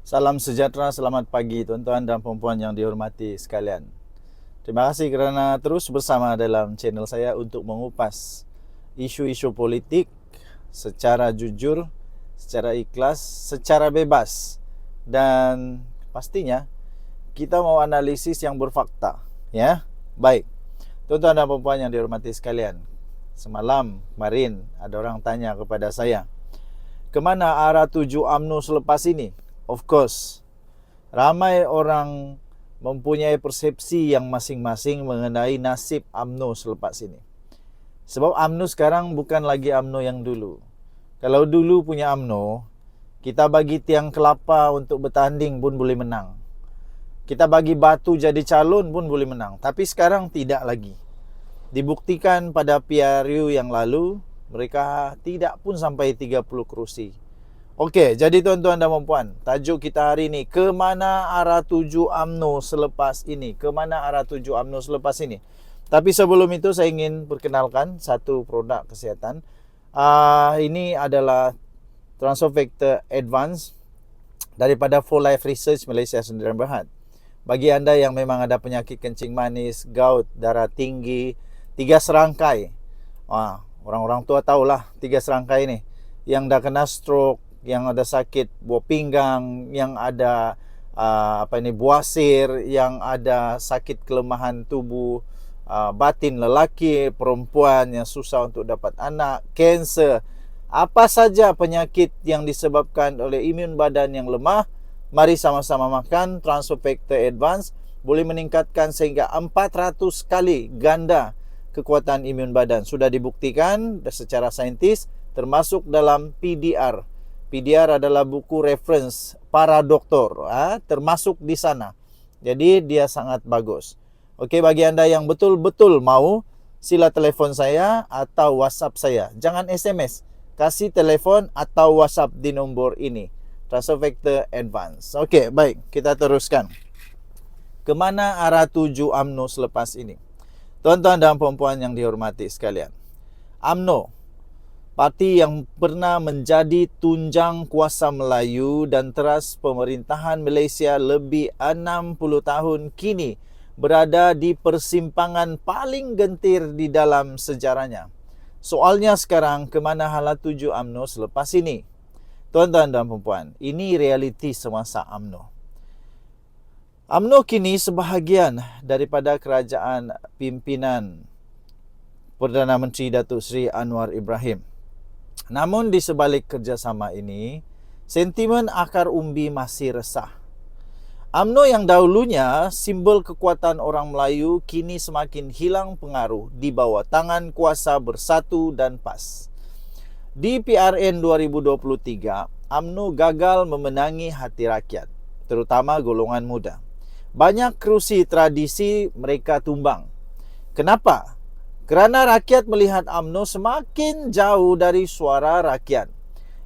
Salam sejahtera, selamat pagi tuan-tuan dan puan-puan yang dihormati sekalian. Terima kasih kerana terus bersama dalam channel saya untuk mengupas isu-isu politik secara jujur, secara ikhlas, secara bebas. Dan pastinya kita mau analisis yang berfakta, ya. Baik. Tuan-tuan dan puan-puan yang dihormati sekalian. Kemarin ada orang tanya kepada saya, kemana arah tuju UMNO selepas ini? Of course, ramai orang mempunyai persepsi yang masing-masing mengenai nasib UMNO selepas ini. Sebab UMNO sekarang bukan lagi UMNO yang dulu. Kalau dulu punya UMNO, kita bagi tiang kelapa untuk bertanding pun boleh menang. Kita bagi batu jadi calon pun boleh menang. Tapi sekarang tidak lagi. Dibuktikan pada PRU yang lalu, mereka tidak pun sampai 30 kerusi. Okey, jadi tuan-tuan dan puan-puan, tajuk kita hari ini, ke mana arah tuju UMNO selepas ini? Ke mana arah tuju UMNO selepas ini? Tapi sebelum itu saya ingin perkenalkan satu produk kesihatan. Ini adalah Transovector Advance daripada For Life Research Malaysia Sdn Bhd. Bagi anda yang memang ada penyakit kencing manis, gout, darah tinggi, 3 serangkai. Orang-orang tua tahulah 3 serangkai ni. Yang dah kena stroke, yang ada sakit buah pinggang, yang ada buasir, yang ada sakit kelemahan tubuh batin lelaki, perempuan yang susah untuk dapat anak, kanser, apa saja penyakit yang disebabkan oleh imun badan yang lemah, mari sama-sama makan Transovector Advance. Boleh meningkatkan sehingga 400 kali ganda kekuatan imun badan. Sudah dibuktikan secara saintis, termasuk dalam PDR. PDR adalah buku reference para doktor, termasuk di sana. Jadi dia sangat bagus. Okey, bagi anda yang betul-betul mau, sila telefon saya atau WhatsApp saya. Jangan SMS. Kasih telefon atau WhatsApp di nombor ini. Transovector Advance. Okey, baik. Kita teruskan. Kemana arah tuju UMNO selepas ini? Tuan-tuan dan puan-puan yang dihormati sekalian. UMNO, parti yang pernah menjadi tunjang kuasa Melayu dan teras pemerintahan Malaysia lebih 60 tahun, kini berada di persimpangan paling gentir di dalam sejarahnya. Soalnya sekarang, kemana hala tuju UMNO selepas ini? Tuan-tuan dan puan-puan, ini realiti semasa UMNO. UMNO kini sebahagian daripada kerajaan pimpinan Perdana Menteri Datuk Seri Anwar Ibrahim. Namun di sebalik kerjasama ini, sentimen akar umbi masih resah. UMNO yang dahulunya simbol kekuatan orang Melayu kini semakin hilang pengaruh di bawah tangan kuasa Bersatu dan PAS. Di PRN 2023, UMNO gagal memenangi hati rakyat, terutama golongan muda. Banyak kerusi tradisi mereka tumbang. Kenapa? Kerana rakyat melihat UMNO semakin jauh dari suara rakyat.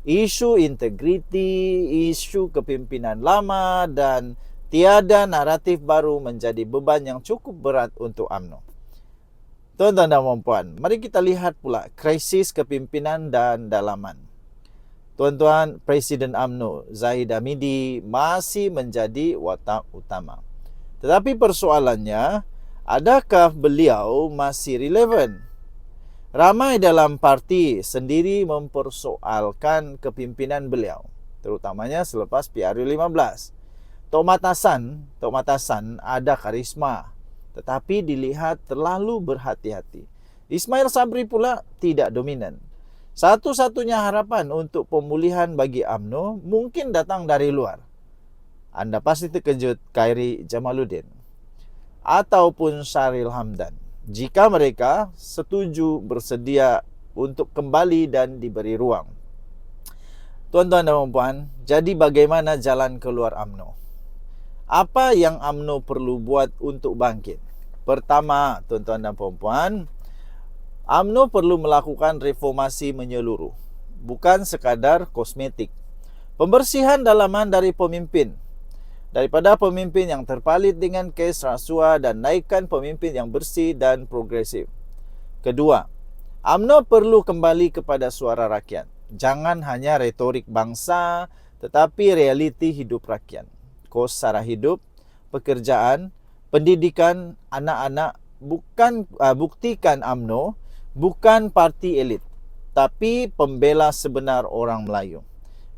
Isu integriti, isu kepimpinan lama dan tiada naratif baru menjadi beban yang cukup berat untuk UMNO. Tuan-tuan dan puan-puan, mari kita lihat pula krisis kepimpinan dan dalaman. Tuan-tuan, Presiden UMNO Zahid Hamidi masih menjadi watak utama. Tetapi persoalannya, adakah beliau masih relevan? Ramai dalam parti sendiri mempersoalkan kepimpinan beliau, terutamanya selepas PRU 15. Tok Matasan ada karisma, tetapi dilihat terlalu berhati-hati. Ismail Sabri pula tidak dominan. Satu-satunya harapan untuk pemulihan bagi UMNO mungkin datang dari luar. Anda pasti terkejut, Khairi Jamaluddin ataupun Sharil Hamdan, jika mereka setuju bersedia untuk kembali dan diberi ruang. Tuan-tuan dan puan, jadi bagaimana jalan keluar UMNO? Apa yang UMNO perlu buat untuk bangkit? Pertama, tuan-tuan dan puan, UMNO perlu melakukan reformasi menyeluruh, bukan sekadar kosmetik. Pembersihan dalaman dari pemimpin, daripada pemimpin yang terpalit dengan kes rasuah dan naikkan pemimpin yang bersih dan progresif. Kedua, UMNO perlu kembali kepada suara rakyat. Jangan hanya retorik bangsa, tetapi realiti hidup rakyat. Kos sara hidup, pekerjaan, pendidikan anak-anak buktikan UMNO bukan parti elit, tapi pembela sebenar orang Melayu.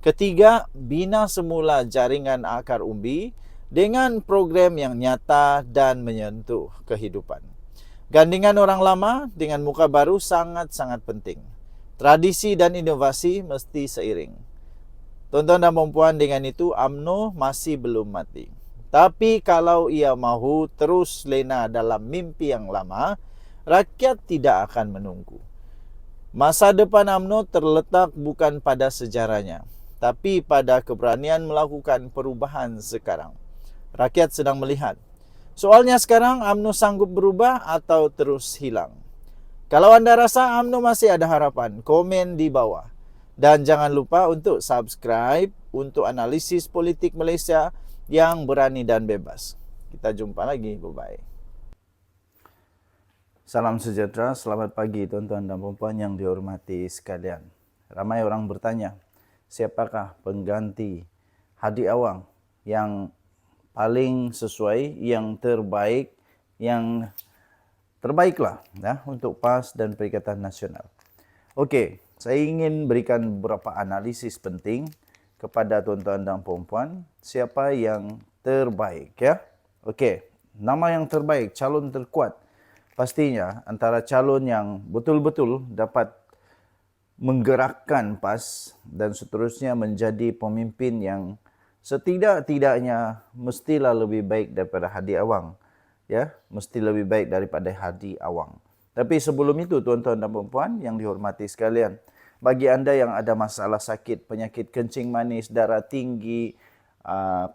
Ketiga, bina semula jaringan akar umbi dengan program yang nyata dan menyentuh kehidupan. Gandingan orang lama dengan muka baru sangat-sangat penting. Tradisi dan inovasi mesti seiring. Tuan-tuan dan puan, dengan itu UMNO masih belum mati. Tapi kalau ia mahu terus lena dalam mimpi yang lama, rakyat tidak akan menunggu. Masa depan UMNO terletak bukan pada sejarahnya, tapi pada keberanian melakukan perubahan sekarang. Rakyat sedang melihat. Soalnya sekarang UMNO sanggup berubah atau terus hilang? Kalau anda rasa UMNO masih ada harapan, komen di bawah. Dan jangan lupa untuk subscribe untuk analisis politik Malaysia yang berani dan bebas. Kita jumpa lagi. Bye-bye. Salam sejahtera, selamat pagi tuan-tuan dan puan yang dihormati sekalian. Ramai orang bertanya, siapakah pengganti Hadi Awang yang paling sesuai, yang terbaiklah ya, untuk PAS dan Perikatan Nasional. Okey, saya ingin berikan beberapa analisis penting kepada tuan-tuan dan puan-puan, siapa yang terbaik ya. Okey, nama yang terbaik, calon terkuat, pastinya antara calon yang betul-betul dapat menggerakkan PAS dan seterusnya menjadi pemimpin yang setidak-tidaknya mestilah lebih baik daripada Hadi Awang. Ya, mesti lebih baik daripada Hadi Awang. Tapi sebelum itu tuan-tuan dan puan yang dihormati sekalian, bagi anda yang ada masalah sakit, penyakit kencing manis, darah tinggi,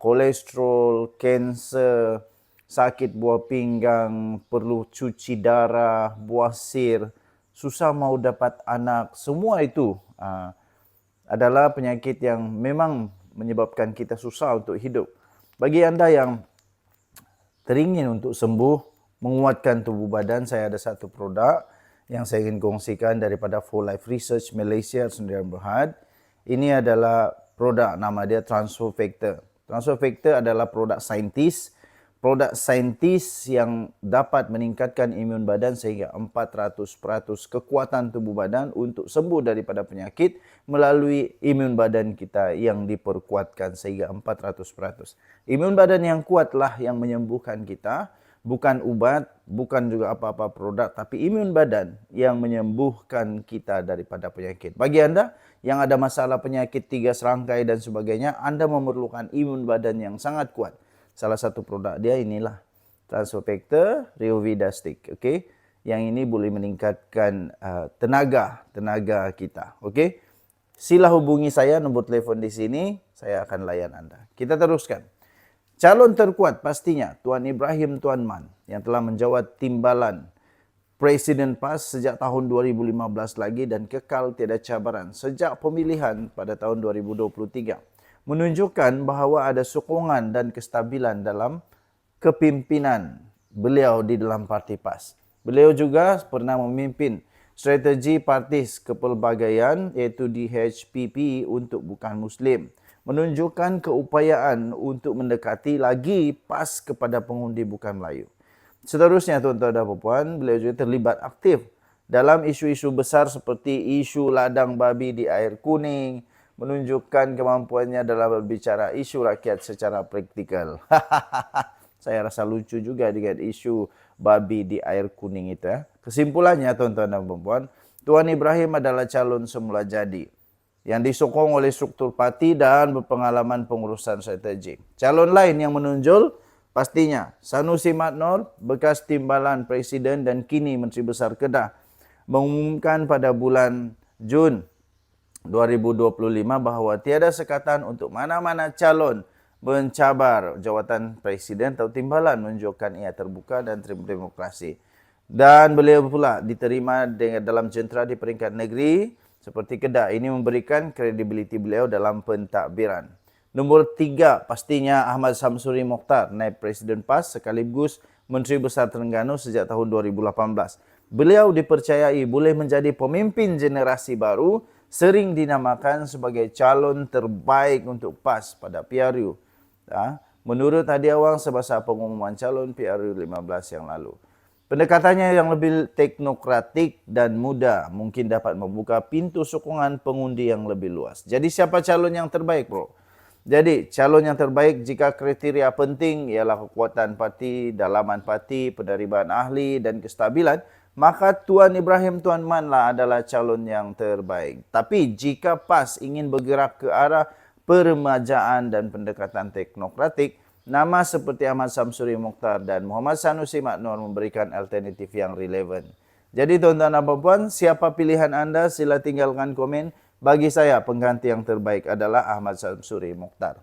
kolesterol, kanser, sakit buah pinggang, perlu cuci darah, buasir, susah mau dapat anak, semua itu adalah penyakit yang memang menyebabkan kita susah untuk hidup. Bagi anda yang teringin untuk sembuh, menguatkan tubuh badan, saya ada satu produk yang saya ingin kongsikan daripada For Life Research Malaysia Sdn Bhd. Ini adalah produk, nama dia Transfer Factor. Transfer Factor adalah produk saintis yang dapat meningkatkan imun badan sehingga 400% kekuatan tubuh badan untuk sembuh daripada penyakit melalui imun badan kita yang diperkuatkan sehingga 400%. Imun badan yang kuatlah yang menyembuhkan kita, bukan ubat, bukan juga apa-apa produk, tapi imun badan yang menyembuhkan kita daripada penyakit. Bagi anda yang ada masalah penyakit 3 serangkai dan sebagainya, anda memerlukan imun badan yang sangat kuat. Salah satu produk dia inilah Transfer Factor Reovida Stick. Okey, yang ini boleh meningkatkan tenaga kita. Okey, sila hubungi saya, nombor telefon di sini, saya akan layan anda. Kita teruskan. Calon terkuat pastinya Tuan Ibrahim Tuan Man yang telah menjawat timbalan Presiden PAS sejak tahun 2015 lagi dan kekal tiada cabaran sejak pemilihan pada tahun 2023. Menunjukkan bahawa ada sokongan dan kestabilan dalam kepimpinan beliau di dalam parti PAS. Beliau juga pernah memimpin strategi partis kepelbagaian iaitu DHPP untuk bukan Muslim. Menunjukkan keupayaan untuk mendekati lagi PAS kepada pengundi bukan Melayu. Seterusnya tuan-tuan dan puan, beliau juga terlibat aktif dalam isu-isu besar seperti isu ladang babi di air kuning, menunjukkan kemampuannya dalam berbicara isu rakyat secara praktikal. Saya rasa lucu juga dengan isu babi di air kuning itu ya. Kesimpulannya tuan-tuan dan puan, Tuan Ibrahim adalah calon semula jadi yang disokong oleh struktur parti dan berpengalaman pengurusan strategi. Calon lain yang menonjol pastinya Sanusi Madnor, bekas timbalan Presiden dan kini Menteri Besar Kedah, mengumumkan pada bulan Jun 2025 bahawa tiada sekatan untuk mana-mana calon mencabar jawatan Presiden atau timbalan, menunjukkan ia terbuka dan terima demokrasi. Dan beliau pula diterima dalam jentera di peringkat negeri seperti Kedah. Ini memberikan kredibiliti beliau dalam pentadbiran. Nombor 3 pastinya Ahmad Samsuri Mokhtar, naib Presiden PAS sekaligus Menteri Besar Terengganu sejak tahun 2018. Beliau dipercayai boleh menjadi pemimpin generasi baru sering dinamakan sebagai calon terbaik untuk PAS pada PRU. Menurut Hadi Awang semasa pengumuman calon PRU 15 yang lalu. Pendekatannya yang lebih teknokratik dan mudah mungkin dapat membuka pintu sokongan pengundi yang lebih luas. Jadi siapa calon yang terbaik, bro? Jadi calon yang terbaik jika kriteria penting ialah kekuatan parti, dalaman parti, penerimaan ahli dan kestabilan, maka Tuan Ibrahim Tuan Man lah adalah calon yang terbaik. Tapi jika PAS ingin bergerak ke arah peremajaan dan pendekatan teknokratik, nama seperti Ahmad Samsuri Mokhtar dan Muhammad Sanusi Maknur memberikan alternatif yang relevan. Jadi tuan-tuan dan puan, siapa pilihan anda? Sila tinggalkan komen. Bagi saya, pengganti yang terbaik adalah Ahmad Samsuri Mokhtar.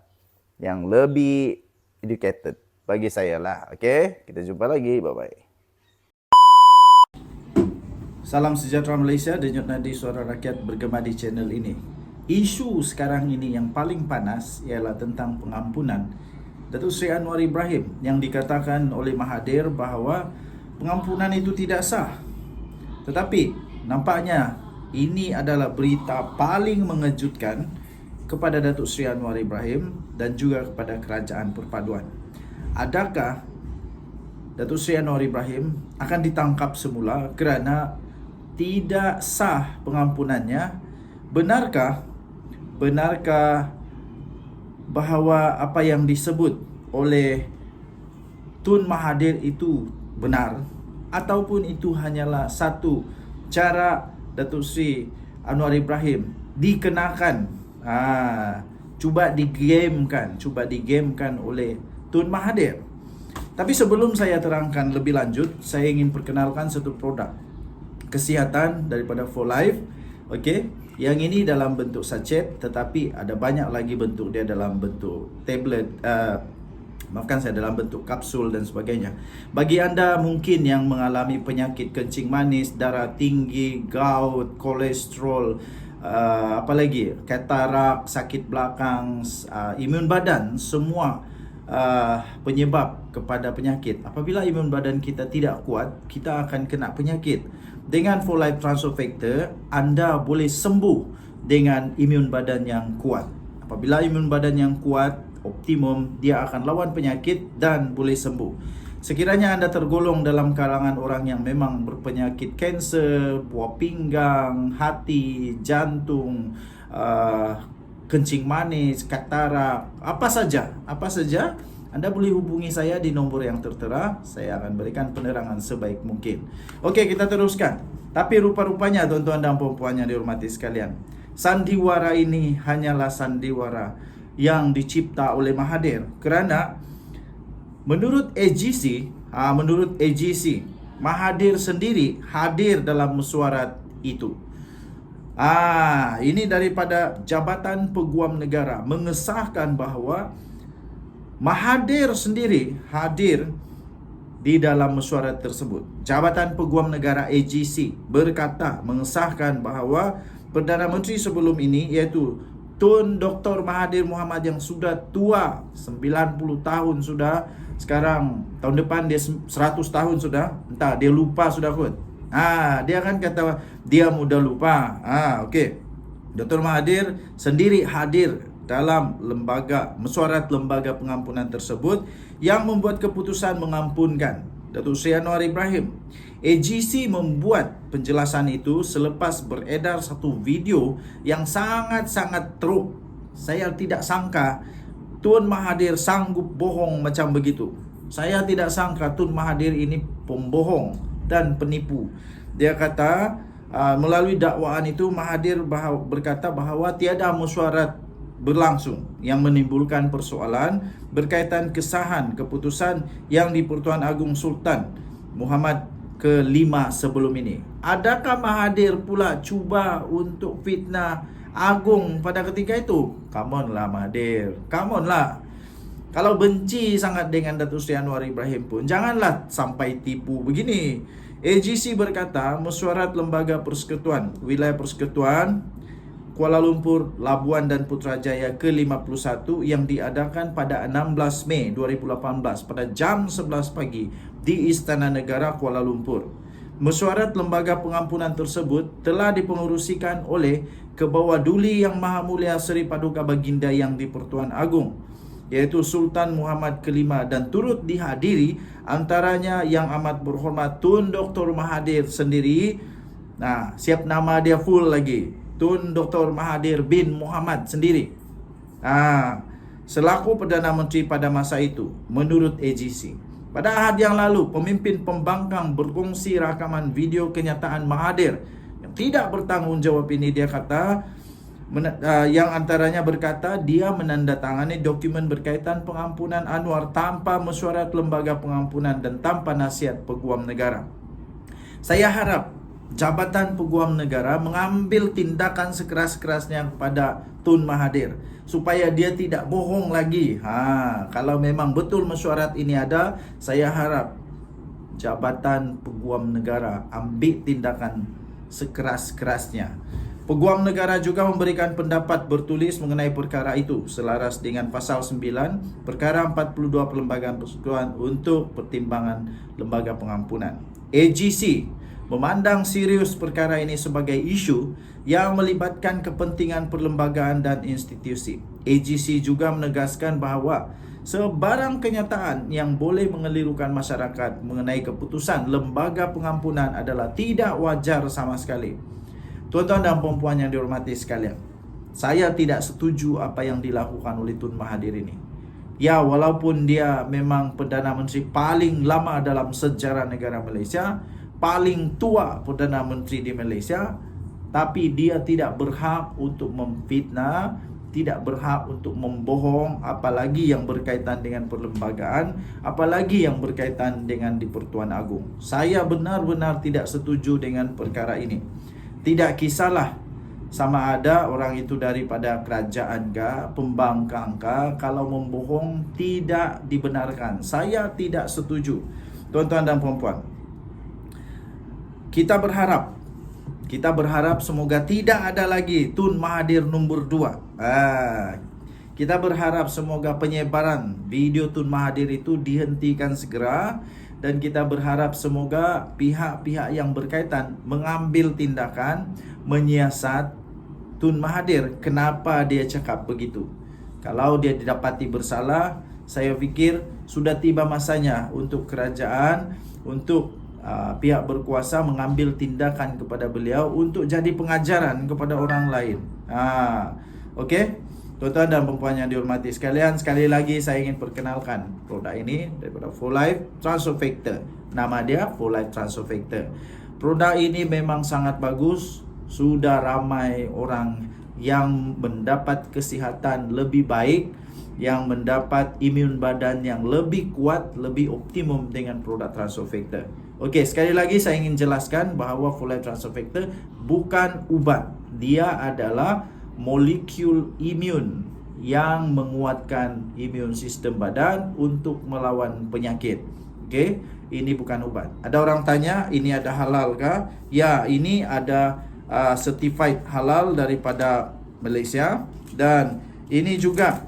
Yang lebih educated. Bagi saya lah. Okey, kita jumpa lagi. Bye-bye. Salam sejahtera Malaysia. Denyut nadi suara rakyat bergema di channel ini. Isu sekarang ini yang paling panas ialah tentang pengampunan Datuk Seri Anwar Ibrahim yang dikatakan oleh Mahathir bahawa pengampunan itu tidak sah. Tetapi nampaknya ini adalah berita paling mengejutkan kepada Datuk Seri Anwar Ibrahim dan juga kepada Kerajaan Perpaduan. Adakah Datuk Seri Anwar Ibrahim akan ditangkap semula kerana tidak sah pengampunannya? Benarkah bahawa apa yang disebut oleh Tun Mahathir itu benar, ataupun itu hanyalah satu cara Datuk Seri Anwar Ibrahim dikenakan cuba digamekan oleh Tun Mahathir. Tapi sebelum saya terangkan lebih lanjut, saya ingin perkenalkan satu produk kesihatan daripada For Life. Okey, yang ini dalam bentuk sachet, tetapi ada banyak lagi bentuk dia dalam bentuk tablet, dalam bentuk kapsul dan sebagainya. Bagi anda mungkin yang mengalami penyakit kencing manis, darah tinggi, gout, kolesterol, apalagi katarak, sakit belakang, imun badan, semua penyebab kepada penyakit. Apabila imun badan kita tidak kuat, kita akan kena penyakit. Dengan For Life Transfer Factor, anda boleh sembuh dengan imun badan yang kuat. Apabila imun badan yang kuat, optimum, dia akan lawan penyakit dan boleh sembuh. Sekiranya anda tergolong dalam kalangan orang yang memang berpenyakit kanser, buah pinggang, hati, jantung, kencing manis, katarak, apa saja, anda boleh hubungi saya di nombor yang tertera. Saya akan berikan penerangan sebaik mungkin. Okey, kita teruskan. Tapi rupa-rupanya tuan-tuan dan puan-puan yang dihormati sekalian, sandiwara ini hanyalah sandiwara yang dicipta oleh Mahathir. Kerana menurut AGC, Mahathir sendiri hadir dalam mesyuarat itu. Ini daripada Jabatan Peguam Negara mengesahkan bahawa Mahathir sendiri hadir di dalam mesyuarat tersebut. Jabatan Peguam Negara AGC berkata, mengesahkan bahawa Perdana Menteri sebelum ini, iaitu Tun Dr. Mahathir Mohamad yang sudah tua, 90 tahun sudah, sekarang tahun depan dia 100 tahun sudah, entah dia lupa sudah kot. Dia kan kata dia mudah lupa. Okey. Dr. Mahathir sendiri hadir dalam mesyuarat lembaga pengampunan tersebut yang membuat keputusan mengampunkan Datuk Seri Anwar Ibrahim. AGC membuat penjelasan itu selepas beredar satu video yang sangat-sangat teruk. Saya tidak sangka Tun Mahathir sanggup bohong macam begitu. Saya tidak sangka Tun Mahathir ini pembohong dan penipu. Dia kata melalui dakwaan itu Mahathir berkata bahawa tiada mesyuarat berlangsung yang menimbulkan persoalan berkaitan kesahan keputusan yang di-Pertuan Agong Sultan Muhammad ke-5 sebelum ini. Adakah Mahathir pula cuba untuk fitnah Agong pada ketika itu? Come on lah Mahathir, come on lah. Kalau benci sangat dengan Datuk Seri Anwar Ibrahim pun, janganlah sampai tipu begini. AGC berkata mesyuarat Lembaga Persekutuan Wilayah Persekutuan Kuala Lumpur, Labuan dan Putrajaya ke-51 yang diadakan pada 16 Mei 2018 pada jam 11 pagi di Istana Negara Kuala Lumpur Mesyuarat lembaga pengampunan tersebut telah dipengerusikan oleh Kebawah Duli Yang Maha Mulia Seri Paduka Baginda Yang di-Pertuan Agong, iaitu Sultan Muhammad Kelima, dan turut dihadiri antaranya Yang Amat Berhormat Tun Dr. Mahathir sendiri. Nah, siap nama dia full lagi, Tun Dr. Mahathir bin Muhammad sendiri, selaku Perdana Menteri pada masa itu, menurut AGC. Pada Ahad yang lalu, pemimpin pembangkang berkongsi rakaman video kenyataan Mahathir yang tidak bertanggungjawab ini. Dia kata, yang antaranya berkata dia menandatangani dokumen berkaitan pengampunan Anwar tanpa mesyuarat lembaga pengampunan dan tanpa nasihat Peguam Negara. Saya harap Jabatan Peguam Negara mengambil tindakan sekeras-kerasnya kepada Tun Mahathir supaya dia tidak bohong lagi. Kalau memang betul mesyuarat ini ada, saya harap Jabatan Peguam Negara ambil tindakan sekeras-kerasnya. Peguam Negara juga memberikan pendapat bertulis mengenai perkara itu selaras dengan pasal 9 perkara 42 Perlembagaan Persekutuan untuk pertimbangan lembaga pengampunan. AGC memandang serius perkara ini sebagai isu yang melibatkan kepentingan perlembagaan dan institusi. AGC juga menegaskan bahawa sebarang kenyataan yang boleh mengelirukan masyarakat mengenai keputusan lembaga pengampunan adalah tidak wajar sama sekali. Tuan-tuan dan puan-puan yang dihormati sekalian, saya tidak setuju apa yang dilakukan oleh Tun Mahathir ini. Ya, walaupun dia memang Perdana Menteri paling lama dalam sejarah negara Malaysia, paling tua Perdana Menteri di Malaysia, tapi dia tidak berhak untuk memfitnah, tidak berhak untuk membohong, apalagi yang berkaitan dengan perlembagaan, apalagi yang berkaitan dengan di-Pertuan Agong. Saya benar-benar tidak setuju dengan perkara ini. Tidak kisahlah sama ada orang itu daripada kerajaan kah, pembangkang kah, kalau membohong tidak dibenarkan. Saya tidak setuju. Tuan-tuan dan puan-puan, kita berharap semoga tidak ada lagi Tun Mahathir nombor 2. Kita berharap semoga penyebaran video Tun Mahathir itu dihentikan segera, dan kita berharap semoga pihak-pihak yang berkaitan mengambil tindakan menyiasat Tun Mahathir. Kenapa dia cakap begitu? Kalau dia didapati bersalah, saya fikir sudah tiba masanya untuk kerajaan, untuk pihak berkuasa mengambil tindakan kepada beliau untuk jadi pengajaran kepada orang lain. Okey, tuan-tuan dan puan yang dihormati sekalian, sekali lagi saya ingin perkenalkan produk ini daripada Full Life Transfer Factor. Nama dia Full Life Transfer Factor. Produk ini memang sangat bagus. Sudah ramai orang yang mendapat kesihatan lebih baik, yang mendapat imun badan yang lebih kuat, lebih optimum dengan produk Transfer Factor. Okey, sekali lagi saya ingin jelaskan bahawa Full Life Transfer Factor bukan ubat. Dia adalah molekul imun yang menguatkan imun sistem badan untuk melawan penyakit. Okey, ini bukan ubat. Ada orang tanya, ini ada halal kah? Ya, ini ada certified halal daripada Malaysia, dan ini juga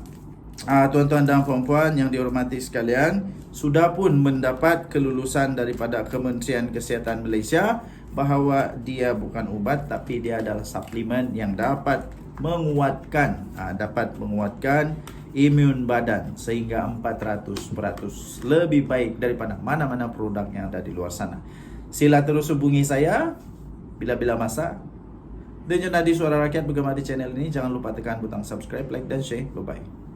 tuan-tuan dan puan-puan yang dihormati sekalian, sudah pun mendapat kelulusan daripada Kementerian Kesihatan Malaysia bahawa dia bukan ubat, tapi dia adalah suplemen yang dapat menguatkan imun badan sehingga 400% lebih baik daripada mana-mana produk yang ada di luar sana. Sila terus hubungi saya bila-bila masa. Dan Nadi Suara Rakyat bergema di channel ini. Jangan lupa tekan butang subscribe, like dan share. Bye-bye.